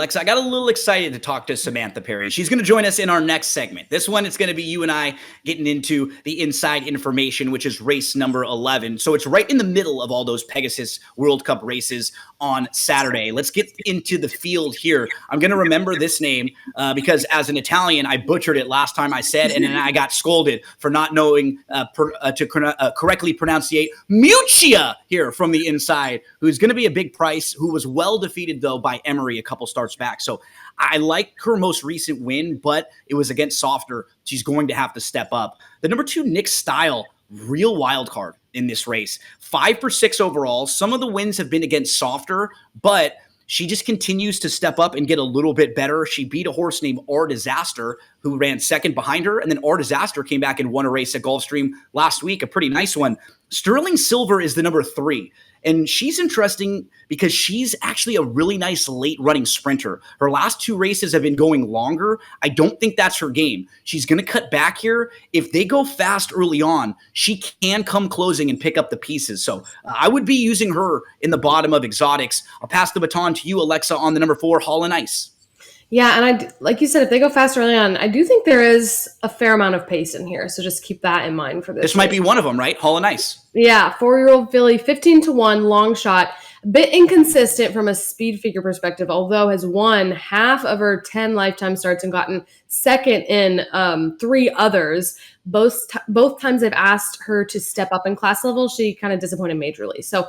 Alexa, I got a little excited to talk to Samantha Perry. She's going to join us in our next segment. This one, it's going to be you and I getting into the inside information, which is race number 11. So it's right in the middle of all those Pegasus World Cup races on Saturday. Let's get into the field here. I'm going to remember this name because as an Italian, I butchered it last time I said, and then I got scolded for not knowing to correctly pronunciate Muccia here from the inside, who's going to be a big price, who was well defeated, though, by Emery a couple starts back. So I like her most recent win, but it was against softer. She's going to have to step up. The number 2, Nick Style, real wild card in this race. 5 for 6 overall. Some of the wins have been against softer, but she just continues to step up and get a little bit better. She beat a horse named Our Disaster, who ran second behind her. And then Our Disaster came back and won a race at Gulfstream last week, a pretty nice one. Sterling Silver is the number 3. And she's interesting because she's actually a really nice late running sprinter. Her last 2 races have been going longer. I don't think that's her game. She's going to cut back here. If they go fast early on, she can come closing and pick up the pieces. So I would be using her in the bottom of exotics. I'll pass the baton to you, Alexa, on the number 4, Hall and Ice. Yeah, and like you said, if they go fast early on, I do think there is a fair amount of pace in here. So just keep that in mind for this. This might be one of them, right? Hall and Ice. Yeah, 4-year-old filly, 15-1, long shot. A bit inconsistent from a speed figure perspective, although has won half of her 10 lifetime starts and gotten second in 3 others. Both times I've asked her to step up in class level, she kind of disappointed majorly. So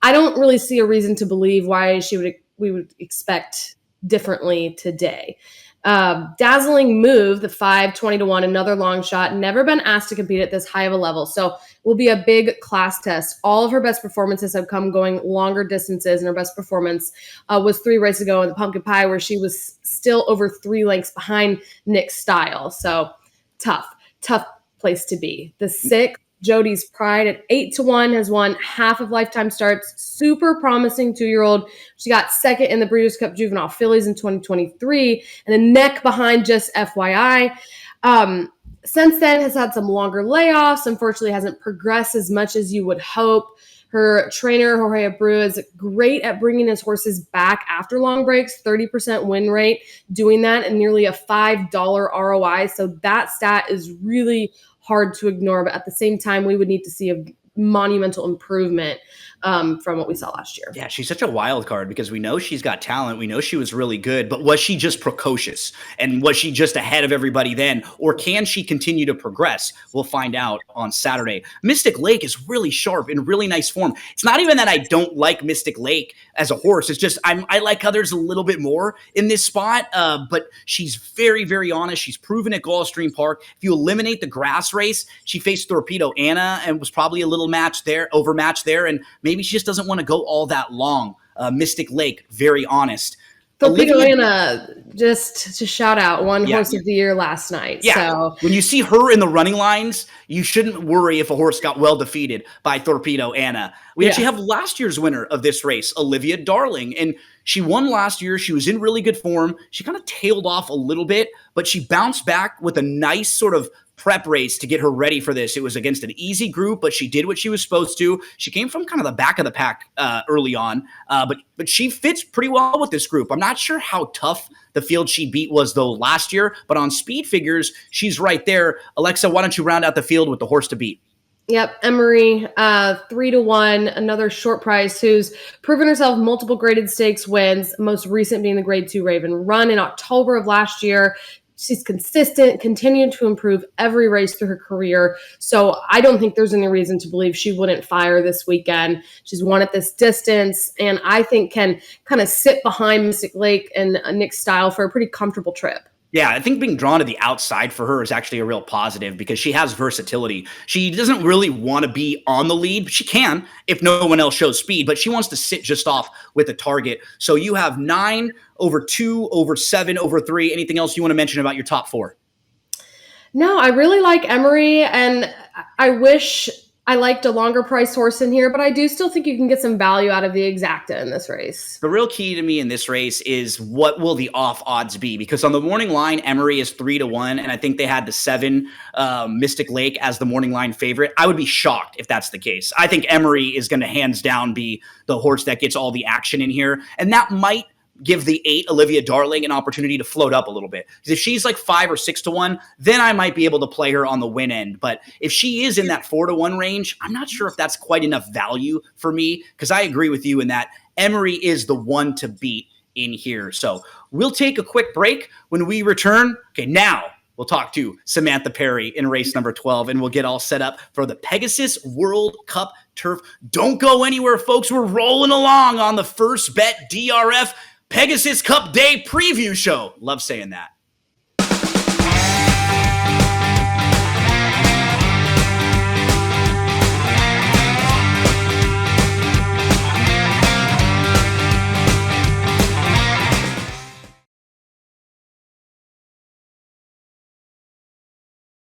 I don't really see a reason to believe why we would expect differently today. Dazzling Move, the 5, 20-1, another long shot, never been asked to compete at this high of a level. So will be a big class test. All of her best performances have come going longer distances, and her best performance was 3 races ago in the Pumpkin Pie, where she was still over 3 lengths behind Nick Style. So tough place to be. The 6, Jody's Pride at 8-1 has won half of lifetime starts. Super promising 2-year-old. She got second in the Breeders' Cup Juvenile Fillies in 2023, and a neck behind just FYI. Since then has had some longer layoffs. Unfortunately, hasn't progressed as much as you would hope. Her trainer, Jorge Abreu, is great at bringing his horses back after long breaks, 30% win rate, doing that, and nearly a $5 ROI. So that stat is really hard to ignore, but at the same time, we would need to see a monumental improvement from what we saw last year. Yeah, she's such a wild card because we know she's got talent. We know she was really good, but was she just precocious? And was she just ahead of everybody then? Or can she continue to progress? We'll find out on Saturday. Mystic Lake is really sharp, in really nice form. It's not even that I don't like Mystic Lake as a horse. It's just I like others a little bit more in this spot, but she's very, very honest. She's proven at Gulfstream Park. If you eliminate the grass race, she faced Torpedo Anna and was probably a little overmatched there, and maybe she just doesn't want to go all that long. Mystic Lake, very honest. Torpedo Anna, just to shout out, won Horse of the Year last night. Yeah, so when you see her in the running lines, you shouldn't worry if a horse got well defeated by Torpedo Anna. We actually have last year's winner of this race, Olivia Darling, and she won last year. She was in really good form. She kind of tailed off a little bit, but she bounced back with a nice sort of prep race to get her ready for this. It was against an easy group, but she did what she was supposed to. She came from kind of the back of the pack early on, but she fits pretty well with this group. I'm not sure how tough the field she beat was, though, last year, but on speed figures, she's right there. Alexa, why don't you round out the field with the horse to beat? Yep, Emery, 3-1, another short price who's proven herself multiple graded stakes wins, most recent being the Grade 2 Raven run in October of last year. She's consistent, continued to improve every race through her career. So I don't think there's any reason to believe she wouldn't fire this weekend. She's won at this distance, and I think can kind of sit behind Mystic Lake and Nick Style for a pretty comfortable trip. Yeah, I think being drawn to the outside for her is actually a real positive because she has versatility. She doesn't really want to be on the lead, but she can if no one else shows speed, but she wants to sit just off with a target. So you have 9 over 2, over 7, over 3. Anything else you want to mention about your top 4? No, I really like Emery, and I wish I liked a longer price horse in here, but I do still think you can get some value out of the Exacta in this race. The real key to me in this race is what will the off odds be? Because on the morning line, Emery is 3-1, and I think they had the 7 Mystic Lake as the morning line favorite. I would be shocked if that's the case. I think Emery is going to hands down be the horse that gets all the action in here, and that might give the 8 Olivia Darling an opportunity to float up a little bit. Because if she's like 5 or 6 to 1, then I might be able to play her on the win end. But if she is in that 4 to 1 range, I'm not sure if that's quite enough value for me, because I agree with you in that Emery is the one to beat in here. So we'll take a quick break. When we return, okay, now we'll talk to Samantha Perry in race number 12, and we'll get all set up for the Pegasus World Cup Turf. Don't go anywhere, folks. We're rolling along on the First Bet DRF Pegasus Cup Day preview show. Love saying that.